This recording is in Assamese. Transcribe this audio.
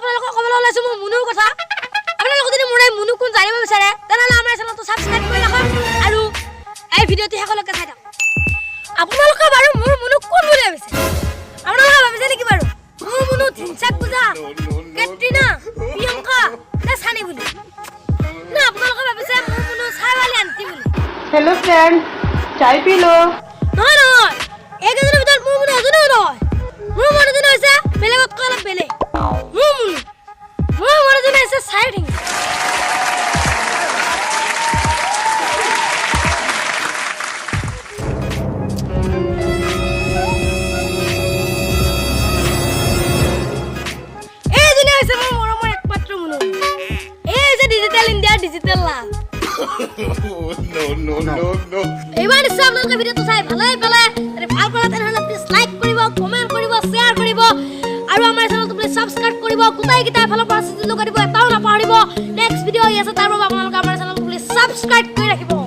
আপোনালোকক ক'বলৈ ওলাইছো মোৰ মুনুৰ কথা আপোনালোক যদি মোৰ এই মুনু কোন জানিব বিচাৰে তেনেহ'লে আমাৰ চেনেলটো ছাবস্ক্ৰাইব কৰি ৰাখক আৰু এই ভিডিঅ'টো শেষলৈকে চাই থাকক আপোনালোকে বাৰু মোৰ মুনু কোন বুলি ভাবিছে আপোনালোকে ভাবিছে নেকি বাৰু মোৰ মুনু ধিনচাক পূজা কেটৰিনা প্ৰিয়ংকা নে সানি বুলি না আপোনালোকে ভাবিছে মোৰ মুনু চাইৱালি আন্টি বুলি हेलो फ्रेंड चाय पी लो নহয় নহয় এইকেইজনৰ ভিতৰত মোৰ মুনু এজনেও নহয় মোৰ মুনুজনী হৈছে বেলেগতকৈ অলপ বেলেগ মোৰ মুনুজনী হৈছে চাৰি ঠেঙীয়া এইজনী হৈছে মোৰ মৰমৰ একমাত্ৰ মুনু এই যে ডিজিটেল ইণ্ডিয়াৰ ডিজিটেল লাভ এইবাৰ নিশ্চয় আপোনালোকে ভিডিঅ'টো চাই ভালেই পালে ভাল পালে তেনেহ'লে প্লিজ লাইক কৰিব কমেণ্ট কৰিব শ্বেয়াৰ কৰিব আৰু আমাৰ চেনেলটো প্লিজ ছাবস্ক্ৰাইব কৰিব গোটেইকেইটা এফালৰ পৰা চিজিল লগাই দিব এটাও নাপাহৰিব নেক্সট ভিডিঅ' আহি আছে তাৰ বাবে আপোনালোকে আমাৰ চেনেলটো প্লিজ ছাবস্ক্ৰাইব কৰি ৰাখিব